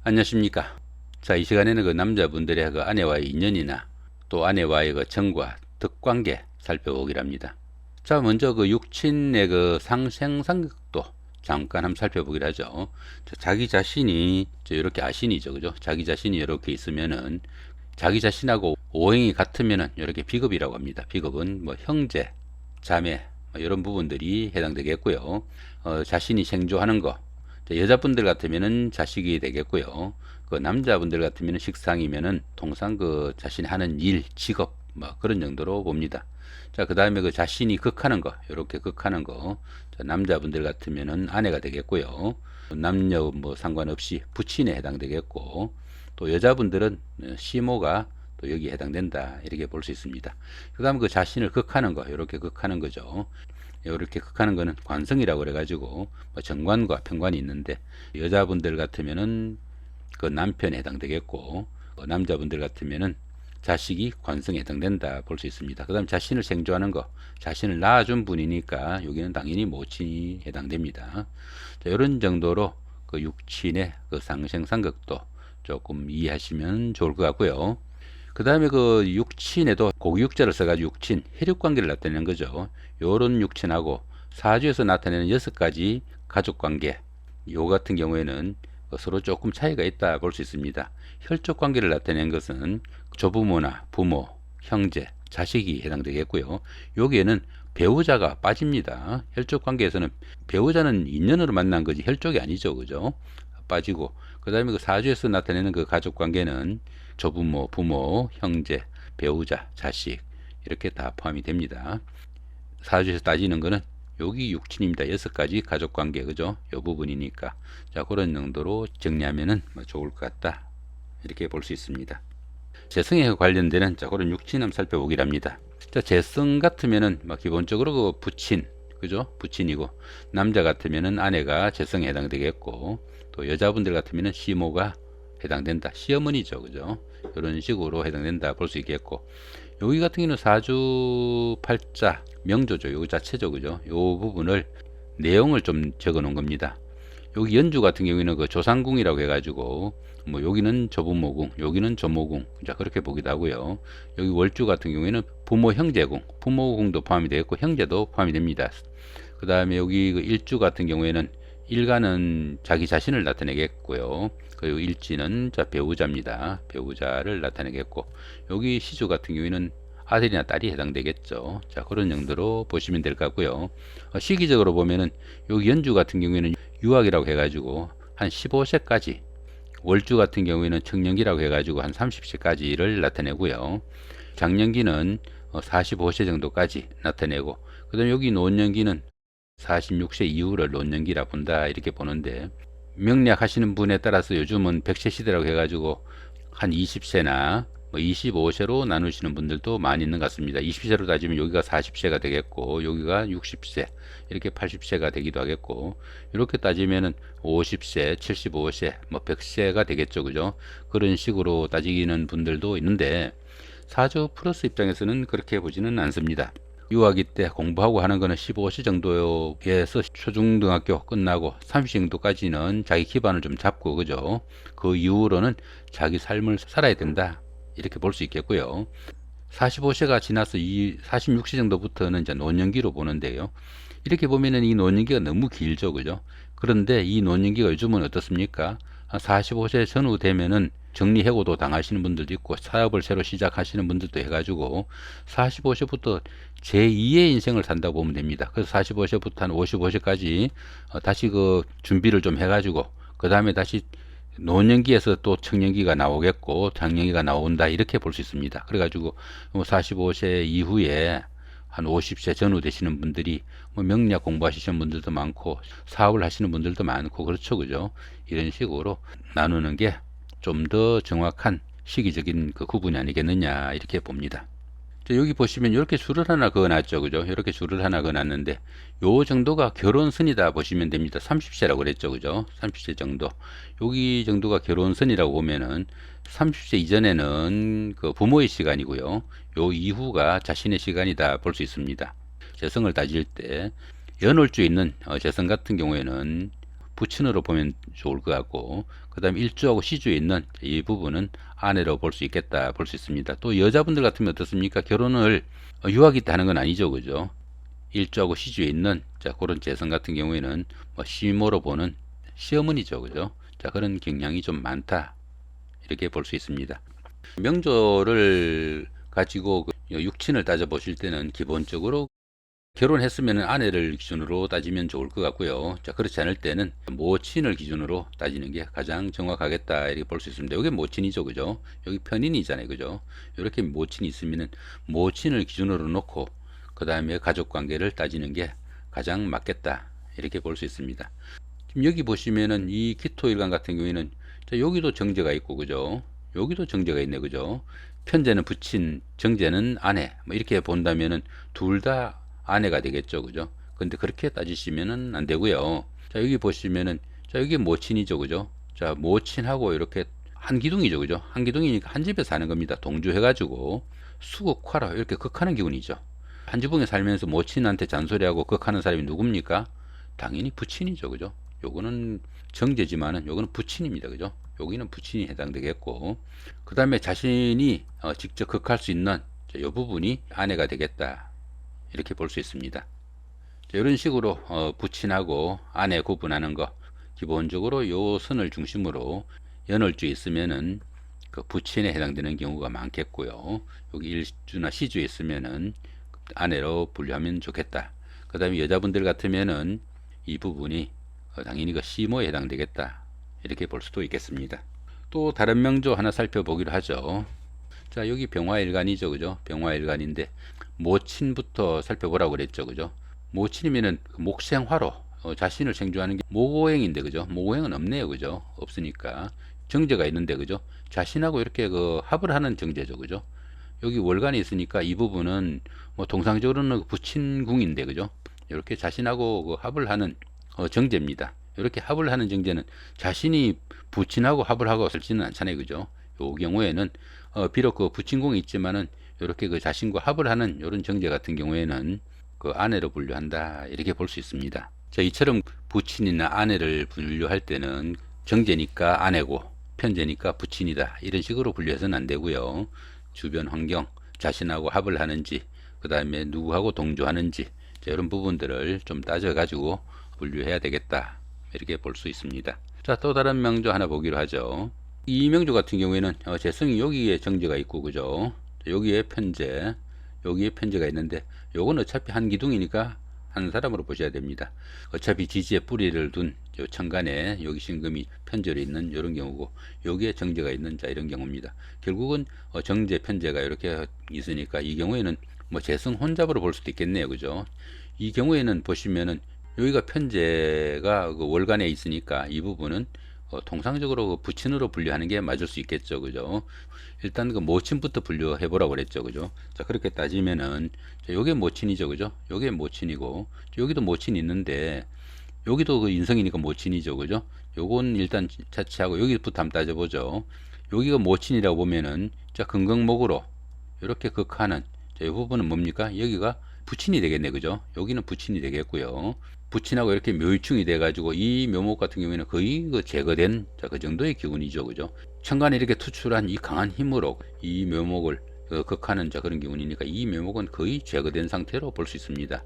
안녕하십니까. 자, 이 시간에는 그 남자분들의 그 아내와의 인연이나 또 아내와의 그 정과 덕관계 살펴보기로 합니다. 자, 먼저 그 육친의 그 상생상극도 잠깐 한번 살펴보기로 하죠. 자, 자기 자신이 이렇게 아신이죠, 그죠? 자기 자신이 이렇게 있으면은 자기 자신하고 오행이 같으면은 이렇게 비겁이라고 합니다. 비겁은 뭐 형제, 자매 뭐 이런 부분들이 해당되겠고요. 자신이 생존하는 거, 여자분들 같으면은 자식이 되겠고요. 그 남자분들 같으면은 식상이면은 통상 그 자신이 하는 일, 직업 뭐 그런 정도로 봅니다. 자, 그 다음에 그 자신이 극하는 거, 이렇게 극하는 거. 자, 남자분들 같으면은 아내가 되겠고요. 남녀 뭐 상관없이 부친에 해당되겠고, 또 여자분들은 시모가 또 여기에 해당된다, 이렇게 볼 수 있습니다. 그 다음에 그 자신을 극하는 거, 이렇게 극하는 거죠. 이렇게 극하는 거는 관성이라고 그래가지고 뭐 정관과 편관이 있는데, 여자분들 같으면은 그 남편에 해당되겠고, 남자분들 같으면은 자식이 관성에 해당된다 볼 수 있습니다. 그 다음 자신을 생존하는 거, 자신을 낳아준 분이니까 여기는 당연히 모친이 해당됩니다. 자, 이런 정도로 그 육친의 그 상생상극도 조금 이해하시면 좋을 것 같고요. 그 다음에 그 육친에도 고기육자를 써가지고 육친, 혈육관계를 나타내는 거죠. 요런 육친하고 사주에서 나타내는 6가지 가족관계, 요 같은 경우에는 서로 조금 차이가 있다 볼 수 있습니다. 혈족관계를 나타내는 것은 조부모나 부모, 형제, 자식이 해당되겠고요. 여기에는 배우자가 빠집니다. 혈족관계에서는 배우자는 인연으로 만난 거지 혈족이 아니죠, 그죠? 빠지고, 그 다음에 그 사주에서 나타내는 그 가족관계는 조부모, 부모, 형제, 배우자, 자식 이렇게 다 포함이 됩니다. 사주에서 따지는 거는 여기 육친입니다. 6가지 가족관계, 그죠? 요 부분이니까. 자, 그런 정도로 정리하면은 뭐 좋을 것 같다, 이렇게 볼 수 있습니다. 재성에 관련되는 자, 그런 육친 한번 살펴보기로 합니다. 자, 재성 같으면은 뭐 기본적으로 그 부친, 그죠? 부친이고, 남자 같으면은 아내가 재성에 해당되겠고, 또 여자분들 같으면은 시모가 해당된다. 시어머니죠, 그죠? 이런 식으로 해당된다 볼 수 있겠고, 여기 같은 경우는 사주 팔자 명조죠. 요 자체죠, 그죠? 요 부분을 내용을 좀 적어 놓은 겁니다. 여기 연주 같은 경우에는 그 조상궁이라고 해가지고 뭐 여기는 조부모궁, 여기는 조모궁, 자 그렇게 보기도 하고요. 여기 월주 같은 경우에는 부모 형제궁, 부모궁도 포함이 되겠고 형제도 포함이 됩니다. 그 다음에 여기 그 일주 같은 경우에는 일간은 자기 자신을 나타내겠고요. 그리고 일지는 자 배우자입니다. 배우자를 나타내겠고, 여기 시주 같은 경우에는 아들이나 딸이 해당되겠죠. 자, 그런 정도로 보시면 될 것 같고요. 시기적으로 보면은 여기 연주 같은 경우에는 유학이라고 해가지고 한 15세까지, 월주 같은 경우에는 청년기라고 해가지고 한 30세까지를 나타내고요. 장년기는 45세 정도까지 나타내고, 그 다음에 여기 노년기는 46세 이후를 노년기라 본다, 이렇게 보는데, 명리학 하시는 분에 따라서 요즘은 100세 시대라고 해가지고 한 20세나 뭐 25세로 나누시는 분들도 많이 있는 것 같습니다. 20세로 따지면 여기가 40세가 되겠고, 여기가 60세, 이렇게 80세가 되기도 하겠고, 이렇게 따지면은 50세, 75세, 뭐 100세가 되겠죠, 그죠? 그런 식으로 따지는 분들도 있는데, 사주 플러스 입장에서는 그렇게 보지는 않습니다. 유아기 때 공부하고 하는 거는 15세 정도에서 초중등학교 끝나고 30세 정도까지는 자기 기반을 좀 잡고, 그죠? 그 이후로는 자기 삶을 살아야 된다, 이렇게 볼 수 있겠고요. 45세가 지나서 이 46세 정도부터는 이제 노년기로 보는데요. 이렇게 보면은 이 노년기가 너무 길죠, 그죠? 그런데 이 노년기가 요즘은 어떻습니까? 45세 전후 되면은 정리해고도 당하시는 분들도 있고, 사업을 새로 시작하시는 분들도 해가지고 45세부터 제2의 인생을 산다고 보면 됩니다. 그래서 45세부터 한 55세까지 다시 그 준비를 좀 해가지고, 그 다음에 다시 노년기에서 또 청년기가 나오겠고 장년기가 나온다, 이렇게 볼 수 있습니다. 그래가지고 45세 이후에 한 50세 전후 되시는 분들이 뭐 명리학 공부하시는 분들도 많고 사업을 하시는 분들도 많고, 그렇죠, 그죠? 이런 식으로 나누는 게 좀 더 정확한 시기적인 그 구분이 아니겠느냐, 이렇게 봅니다. 여기 보시면 이렇게 줄을 하나 그어놨죠, 그죠? 이렇게 줄을 하나 그어놨는데 요 정도가 결혼선이다 보시면 됩니다. 30세라고 그랬죠, 그죠? 30세 정도, 여기 정도가 결혼선이라고 보면은 30세 이전에는 그 부모의 시간이고요, 요 이후가 자신의 시간이다 볼 수 있습니다. 재성을 따질 때 연월주에 있는 재성 같은 경우에는 부친으로 보면 좋을 것 같고, 그 다음에 일주하고 시주에 있는 이 부분은 아내로 볼 수 있겠다, 볼 수 있습니다. 또 여자분들 같으면 어떻습니까? 결혼을 유학이 있다 하는 건 아니죠, 그죠? 일주하고 시주에 있는 자 그런 재성 같은 경우에는 뭐 시모로 보는 시어머니죠, 그죠? 자 그런 경향이 좀 많다, 이렇게 볼 수 있습니다. 명조를 가지고 육친을 따져 보실 때는 기본적으로 결혼했으면 아내를 기준으로 따지면 좋을 것 같고요. 자, 그렇지 않을 때는 모친을 기준으로 따지는 게 가장 정확하겠다, 이렇게 볼 수 있습니다. 여기 모친이죠, 그죠? 여기 편인이잖아요, 그죠? 이렇게 모친이 있으면은 모친을 기준으로 놓고 그 다음에 가족 관계를 따지는 게 가장 맞겠다, 이렇게 볼 수 있습니다. 지금 여기 보시면은 이 기토일간 같은 경우에는 자, 여기도 정제가 있고, 그죠? 여기도 정제가 있네, 그죠? 편제는 부친, 정제는 아내, 뭐 이렇게 본다면은 둘 다 아내가 되겠죠, 그죠? 근데 그렇게 따지시면은 안 되고요. 자, 여기 보시면은 자, 여기 모친이죠, 그죠? 자, 모친하고 이렇게 한 기둥이죠, 그죠? 한 기둥이니까 한 집에 사는 겁니다. 동조해가지고 수극화로 이렇게 극하는 기운이죠. 한 지붕에 살면서 모친한테 잔소리하고 극하는 사람이 누굽니까? 당연히 부친이죠, 그죠? 요거는 정제지만은 요거는 부친입니다, 그죠? 여기는 부친이 해당되겠고, 그 다음에 자신이 직접 극할 수 있는 이 부분이 아내가 되겠다, 이렇게 볼 수 있습니다. 자, 이런 식으로 부친하고 아내 구분하는 거, 기본적으로 요 선을 중심으로 연월주에 있으면은 그 부친에 해당되는 경우가 많겠고요. 여기 일주나 시주에 있으면은 아내로 분류하면 좋겠다. 그 다음에 여자분들 같으면은 이 부분이 당연히 그 시모에 해당되겠다, 이렇게 볼 수도 있겠습니다. 또 다른 명조 하나 살펴보기로 하죠. 자, 여기 병화일간이죠, 그죠? 병화일간인데 모친부터 살펴보라고 그랬죠, 그죠? 모친이면은 목생화로 자신을 생주하는 게 모고행인데, 그죠? 모고행은 없네요, 그죠? 없으니까 정제가 있는데, 그죠? 자신하고 이렇게 그 합을 하는 정제죠, 그죠? 여기 월간이 있으니까 이 부분은 뭐 동상적으로는 부친궁인데, 그죠? 이렇게 자신하고 그 합을 하는 정제입니다. 이렇게 합을 하는 정제는 자신이 부친하고 합을 하고 살지는 않잖아요, 그죠? 요 경우에는 비록 그 부친궁이 있지만은 이렇게 그 자신과 합을 하는 이런 정제 같은 경우에는 그 아내로 분류한다, 이렇게 볼 수 있습니다. 자, 이처럼 부친이나 아내를 분류할 때는 정제니까 아내고 편제니까 부친이다, 이런 식으로 분류해서는 안 되고요. 주변 환경, 자신하고 합을 하는지, 그 다음에 누구하고 동조하는지, 자, 이런 부분들을 좀 따져가지고 분류해야 되겠다, 이렇게 볼 수 있습니다. 자, 또 다른 명조 하나 보기로 하죠. 이 명조 같은 경우에는 재성이 여기에 정제가 있고, 그죠? 여기에 편제, 여기에 편제가 있는데 요건 어차피 한 기둥이니까 한 사람으로 보셔야 됩니다. 어차피 지지에 뿌리를 둔 요 천간에 여기 신금이 편제로 있는 이런 경우고, 여기에 정제가 있는 자 이런 경우입니다. 결국은 정제 편제가 이렇게 있으니까 이 경우에는 뭐 재성 혼잡으로 볼 수도 있겠네요, 그죠? 이 경우에는 보시면은 여기가 편제가 그 월간에 있으니까 이 부분은 통상적으로 그 부친으로 분류하는 게 맞을 수 있겠죠, 그죠? 일단 그 모친부터 분류해 보라고 그랬죠, 그죠? 자, 그렇게 따지면은 자, 요게 모친이죠, 그죠? 요게 모친이고, 여기도 모친이 있는데 여기도 그 인성이니까 모친이죠, 그죠? 요건 일단 차치하고 여기부터 한번 따져보죠. 여기가 모친이라고 보면은 자, 금강목으로 이렇게 극하는 자, 이 부분은 뭡니까? 여기가 부친이 되겠네, 그죠? 여기는 부친이 되겠고요. 부친하고 이렇게 묘유충이 돼가지고 이 묘목 같은 경우에는 거의 그 제거된 자, 그 정도의 기운이죠, 그죠? 천간에 이렇게 투출한 이 강한 힘으로 이 묘목을 극하는 자 그런 기운이니까 이 묘목은 거의 제거된 상태로 볼 수 있습니다.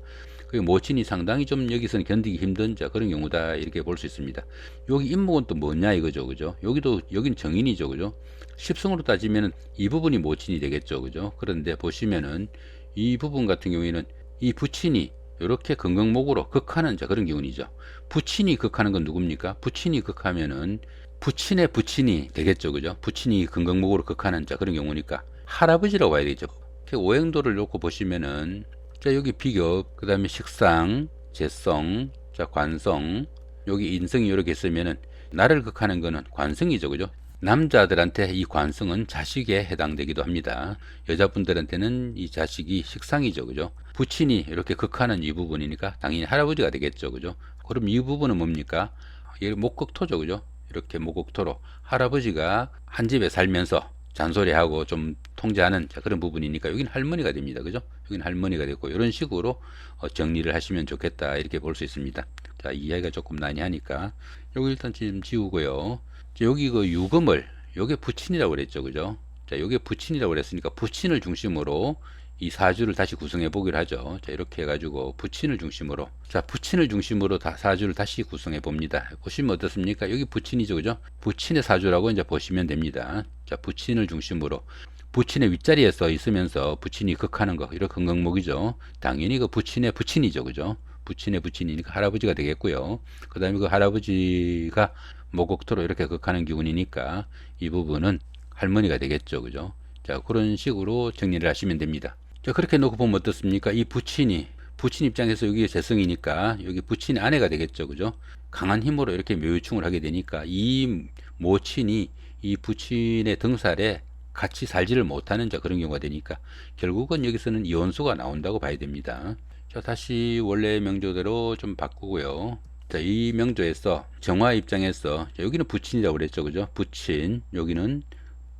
그 모친이 상당히 좀 여기서는 견디기 힘든 자 그런 경우다, 이렇게 볼 수 있습니다. 여기 인목은 또 뭐냐 이거죠, 그죠? 여기도 여긴 정인이죠, 그죠? 십성으로 따지면은 이 부분이 모친이 되겠죠, 그죠? 그런데 보시면은 이 부분 같은 경우에는 이 부친이 이렇게 건강목으로 극하는 자 그런 기운이죠. 부친이 극하는 건 누굽니까? 부친이 극하면은 부친의 부친이 되겠죠, 그죠? 부친이 건강목으로 극하는 자 그런 경우니까 할아버지라고 봐야 되죠. 이렇게 오행도를 놓고 보시면은 자, 여기 비격, 그 다음에 식상, 재성, 자, 관성, 여기 인성이 이렇게 있으면은 나를 극하는 거는 관성이죠, 그죠? 남자들한테 이 관성은 자식에 해당되기도 합니다. 여자분들한테는 이 자식이 식상이죠, 그죠? 부친이 이렇게 극하는 이 부분이니까 당연히 할아버지가 되겠죠, 그죠? 그럼 이 부분은 뭡니까? 이 목극토죠, 그죠? 이렇게 목극토로 할아버지가 한 집에 살면서 잔소리하고 좀 통제하는 그런 부분이니까 여기는 할머니가 됩니다, 그죠? 여기는 할머니가 됐고 이런 식으로 정리를 하시면 좋겠다, 이렇게 볼 수 있습니다. 자, 이해가 조금 난해하니까 요거 일단 지금 지우고요. 자, 여기 그 유금을 요게 부친이라고 그랬죠, 그죠? 자, 요게 부친이라고 그랬으니까 부친을 중심으로 이 사주를 다시 구성해 보기로 하죠. 자, 이렇게 해가지고 부친을 중심으로, 자, 부친을 중심으로 사주를 다시 구성해 봅니다. 보시면 어떻습니까? 여기 부친이죠, 그죠? 부친의 사주라고 이제 보시면 됩니다. 자, 부친을 중심으로, 부친의 윗자리에 써 있으면서 부친이 극하는 거, 이런 건강목이죠. 당연히 그 부친의 부친이죠, 그죠? 부친의 부친이니까 할아버지가 되겠고요. 그 다음에 그 할아버지가 목옥토로 이렇게 극하는 기운이니까 이 부분은 할머니가 되겠죠, 그죠? 자, 그런 식으로 정리를 하시면 됩니다. 자, 그렇게 놓고 보면 어떻습니까? 이 부친 입장에서 여기 재성이니까 여기 부친의 아내가 되겠죠, 그죠? 강한 힘으로 이렇게 묘유충을 하게 되니까 이 모친이 이 부친의 등살에 같이 살지를 못하는 자, 그런 경우가 되니까 결국은 여기서는 이혼수가 나온다고 봐야 됩니다. 자, 다시 원래 명조대로 좀 바꾸고요. 자, 이 명조에서 정화 입장에서, 자, 여기는 부친이라고 그랬죠, 그죠? 부친, 여기는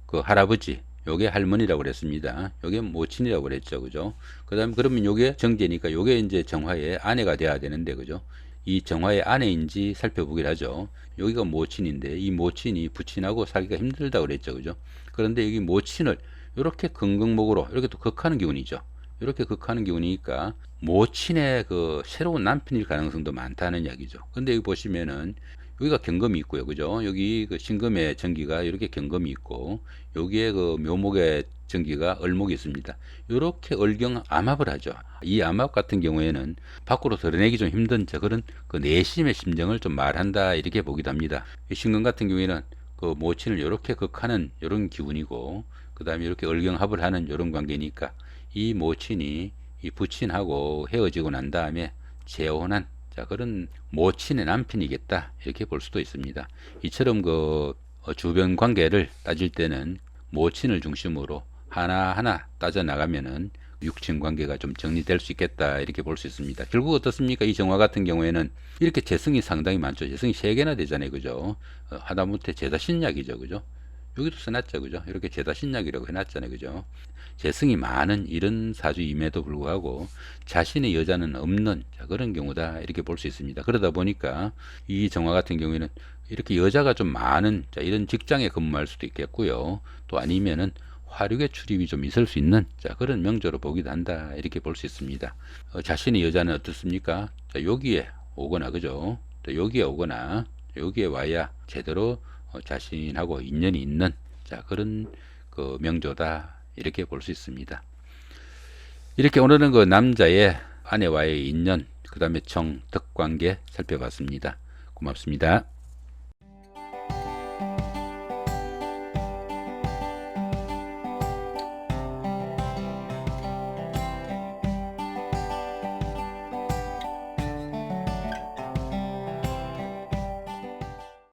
그 할아버지, 요게 할머니라고 그랬습니다. 요게 모친이라고 그랬죠, 그죠? 그 다음에 그러면 요게 정제니까 요게 이제 정화의 아내가 돼야 되는데, 그죠? 이 정화의 아내인지 살펴보기를 하죠. 여기가 모친인데 이 모친이 부친하고 살기가 힘들다 그랬죠, 그죠? 그런데 여기 모친을 이렇게 긍긍목으로 이렇게 또 극하는 기운이죠. 이렇게 극하는 기운이니까 모친의 그 새로운 남편일 가능성도 많다는 이야기죠. 근데 여기 보시면은 여기가 경금이 있고요, 그죠? 여기 그 신금의 전기가 이렇게 경금이 있고, 여기에 그 묘목의 전기가 을목이 있습니다. 이렇게 을경 암합을 하죠. 이 암합 같은 경우에는 밖으로 드러내기 좀 힘든 그런 그 내심의 심정을 좀 말한다, 이렇게 보기도 합니다. 이 신금 같은 경우에는 그 모친을 이렇게 극하는 이런 기운이고, 그 다음에 이렇게 을경합을 하는 이런 관계니까 이 모친이 이 부친하고 헤어지고 난 다음에 재혼한, 자, 그런 모친의 남편이겠다, 이렇게 볼 수도 있습니다. 이처럼 그 주변 관계를 따질 때는 모친을 중심으로 하나하나 따져 나가면은 육친 관계가 좀 정리될 수 있겠다, 이렇게 볼 수 있습니다. 결국 어떻습니까? 이 정화 같은 경우에는 이렇게 재성이 상당히 많죠. 재성이 3개나 되잖아요, 그죠? 하다못해 제다신약이죠, 그죠? 여기도 써놨죠, 그죠? 이렇게 제다신약이라고 해놨잖아요, 그죠? 재성이 많은 이런 사주임에도 불구하고 자신의 여자는 없는, 자, 그런 경우다, 이렇게 볼 수 있습니다. 그러다 보니까 이 정화 같은 경우에는 이렇게 여자가 좀 많은, 자, 이런 직장에 근무할 수도 있겠고요. 또 아니면은 화력의 출입이 좀 있을 수 있는, 자, 그런 명조로 보기도 한다, 이렇게 볼 수 있습니다. 자신의 여자는 어떻습니까? 자, 여기에 오거나, 그죠? 또 여기에 오거나 여기에 와야 제대로 자신하고 인연이 있는, 자, 그런 그 명조다, 이렇게 볼 수 있습니다. 이렇게 오늘은 그 남자의 아내와의 인연, 그 다음에 정, 덕 관계 살펴봤습니다. 고맙습니다.